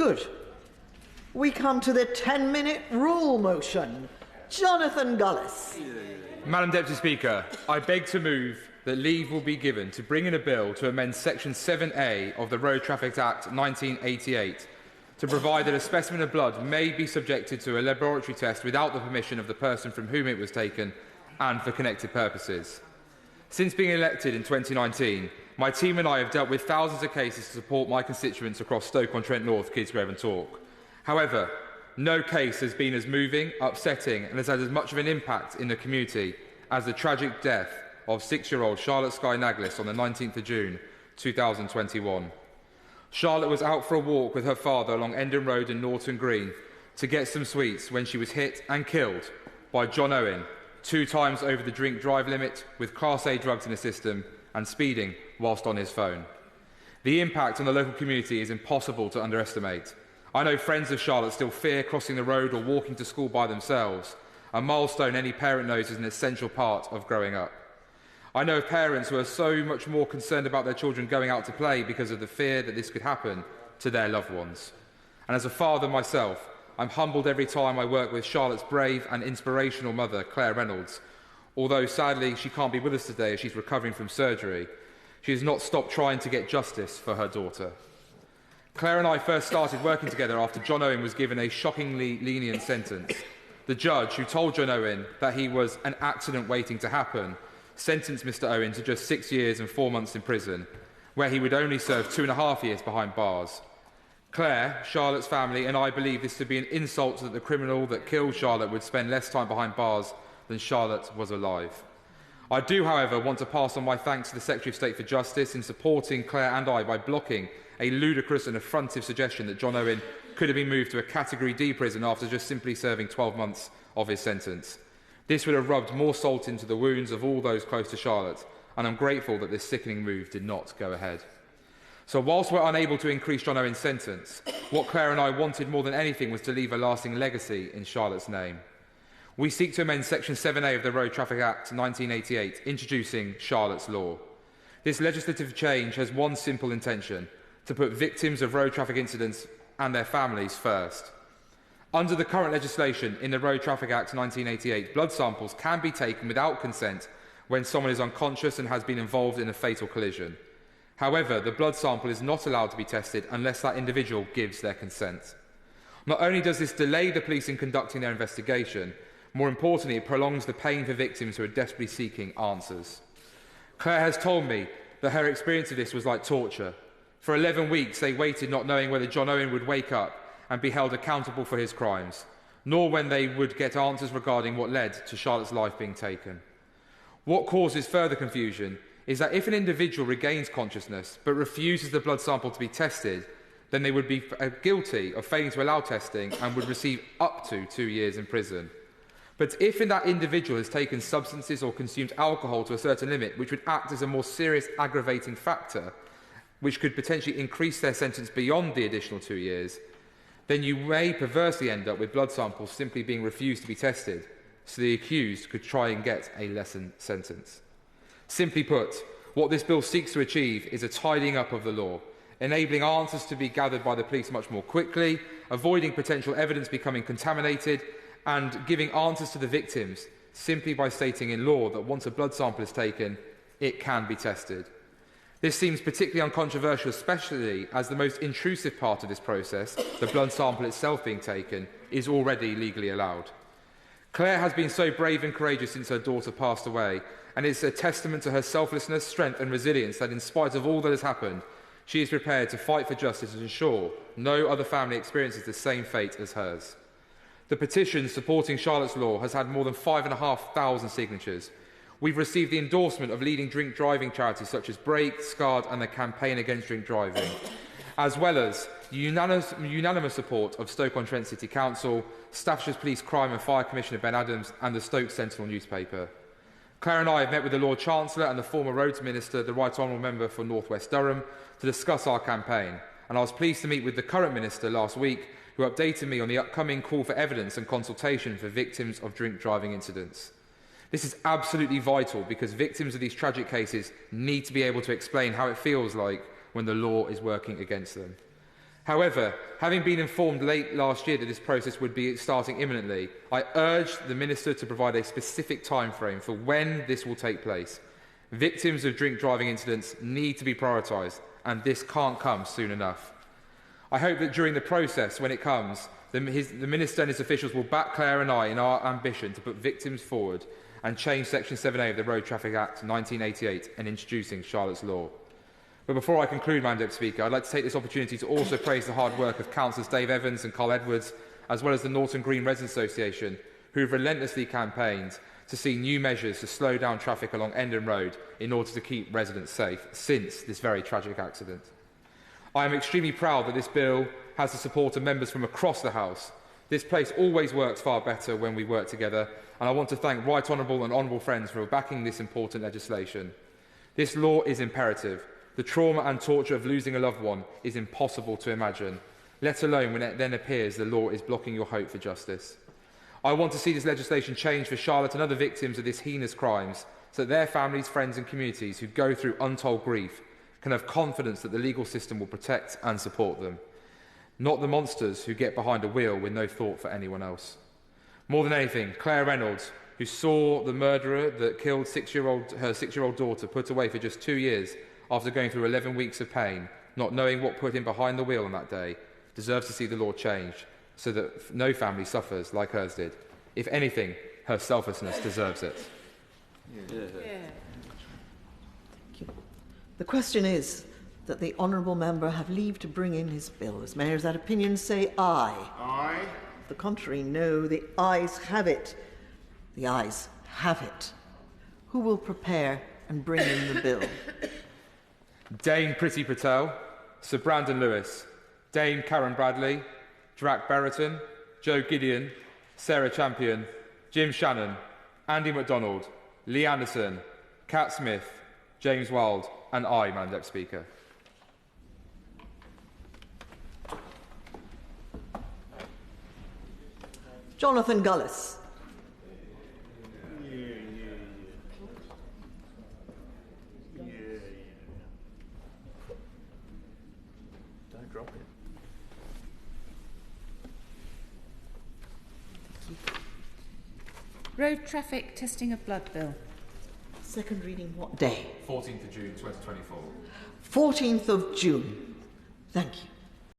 Good. We come to the 10-minute rule motion. Jonathan Gullis. Madam Deputy Speaker, I beg to move that leave will be given to bring in a bill to amend Section 7A of the Road Traffic Act 1988 to provide that a specimen of blood may be subjected to a laboratory test without the permission of the person from whom it was taken and for connected purposes. Since being elected in 2019, my team and I have dealt with thousands of cases to support my constituents across Stoke-on-Trent North, Kidsgrove and Tork. However, no case has been as moving, upsetting and has had as much of an impact in the community as the tragic death of 6-year-old Charlotte Skye Naglis on the 19th of June 2021. Charlotte was out for a walk with her father along Endon Road and Norton Green to get some sweets when she was hit and killed by John Owen, 2 times over the drink-drive limit with Class A drugs in the system and speeding whilst on his phone. The impact on the local community is impossible to underestimate. I know friends of Charlotte still fear crossing the road or walking to school by themselves, a milestone any parent knows is an essential part of growing up. I know of parents who are so much more concerned about their children going out to play because of the fear that this could happen to their loved ones. And as a father myself, I'm humbled every time I work with Charlotte's brave and inspirational mother, Claire Reynolds. Although sadly she can't be with us today as she's recovering from surgery, she has not stopped trying to get justice for her daughter. Claire and I first started working together after John Owen was given a shockingly lenient sentence. The judge, who told John Owen that he was an accident waiting to happen, sentenced Mr Owen to just 6 years and 4 months in prison, where he would only serve 2.5 years behind bars. Claire, Charlotte's family and I believe this to be an insult that the criminal that killed Charlotte would spend less time behind bars than Charlotte was alive. I do, however, want to pass on my thanks to the Secretary of State for Justice in supporting Claire and I by blocking a ludicrous and affrontive suggestion that John Owen could have been moved to a Category D prison after just simply serving 12 months of his sentence. This would have rubbed more salt into the wounds of all those close to Charlotte, and I'm grateful that this sickening move did not go ahead. So whilst we're unable to increase John Owen's sentence, what Claire and I wanted more than anything was to leave a lasting legacy in Charlotte's name. We seek to amend Section 7A of the Road Traffic Act 1988, introducing Charlotte's Law. This legislative change has one simple intention: to put victims of road traffic incidents and their families first. Under the current legislation in the Road Traffic Act 1988, blood samples can be taken without consent when someone is unconscious and has been involved in a fatal collision. However, the blood sample is not allowed to be tested unless that individual gives their consent. Not only does this delay the police in conducting their investigation, more importantly, it prolongs the pain for victims who are desperately seeking answers. Claire has told me that her experience of this was like torture. For 11 weeks, they waited not knowing whether John Owen would wake up and be held accountable for his crimes, nor when they would get answers regarding what led to Charlotte's life being taken. What causes further confusion is that if an individual regains consciousness but refuses the blood sample to be tested, then they would be guilty of failing to allow testing and would receive up to 2 years in prison. But if that individual has taken substances or consumed alcohol to a certain limit, which would act as a more serious aggravating factor, which could potentially increase their sentence beyond the additional 2 years, then you may perversely end up with blood samples simply being refused to be tested, so the accused could try and get a lesser sentence. Simply put, what this bill seeks to achieve is a tidying up of the law, enabling answers to be gathered by the police much more quickly, avoiding potential evidence becoming contaminated, and giving answers to the victims simply by stating in law that once a blood sample is taken, it can be tested. This seems particularly uncontroversial, especially as the most intrusive part of this process, the blood sample itself being taken, is already legally allowed. Claire has been so brave and courageous since her daughter passed away, and it's a testament to her selflessness, strength and resilience that in spite of all that has happened, she is prepared to fight for justice and ensure no other family experiences the same fate as hers. The petition supporting Charlotte's Law has had more than 5,500 signatures. We've received the endorsement of leading drink driving charities such as Break, SCARD and the Campaign Against Drink Driving, as well as unanimous support of Stoke-on-Trent City Council, Staffordshire Police Crime and Fire Commissioner Ben Adams and the Stoke Sentinel newspaper. Claire and I have met with the Lord Chancellor and the former Roads Minister, the Right Honourable Member for North West Durham, to discuss our campaign, and I was pleased to meet with the current Minister last week, who updated me on the upcoming call for evidence and consultation for victims of drink driving incidents. This is absolutely vital because victims of these tragic cases need to be able to explain how it feels like when the law is working against them. However, having been informed late last year that this process would be starting imminently, I urged the Minister to provide a specific timeframe for when this will take place. Victims of drink driving incidents need to be prioritised, and this can't come soon enough. I hope that during the process, when it comes, the Minister and his officials will back Claire and I in our ambition to put victims forward and change Section 7A of the Road Traffic Act 1988 and introducing Charlotte's Law. But before I conclude, Madam Deputy Speaker, I'd like to take this opportunity to also praise the hard work of Councillors Dave Evans and Carl Edwards, as well as the Norton Green Residents Association, who have relentlessly campaigned to see new measures to slow down traffic along Endon Road in order to keep residents safe since this very tragic accident. I am extremely proud that this bill has the support of members from across the House. This place always works far better when we work together, and I want to thank right honourable and honourable friends for backing this important legislation. This law is imperative. The trauma and torture of losing a loved one is impossible to imagine, let alone when it then appears the law is blocking your hope for justice. I want to see this legislation change for Charlotte and other victims of these heinous crimes, so that their families, friends and communities who go through untold grief can have confidence that the legal system will protect and support them, not the monsters who get behind a wheel with no thought for anyone else. More than anything, Claire Reynolds, who saw the murderer that killed her six-year-old daughter put away for just 2 years after going through 11 weeks of pain, not knowing what put him behind the wheel on that day, deserves to see the law changed so that no family suffers like hers did. If anything, her selflessness deserves it. Thank you. The question is that the honourable member have leave to bring in his bill. As mayors that opinion say aye. Aye. The contrary, no. The ayes have it. The ayes have it. Who will prepare and bring in the bill? Dame Priti Patel, Sir Brandon Lewis, Dame Karen Bradley, Drac Berriton, Joe Gideon, Sarah Champion, Jim Shannon, Andy MacDonald, Lee Anderson, Kat Smith, James Wild, and I, Madam Deputy Speaker. Jonathan Gullis. Don't drop it. Road traffic testing of blood bill. Second reading what day? 14th of June 2024. 14th of June. Thank you.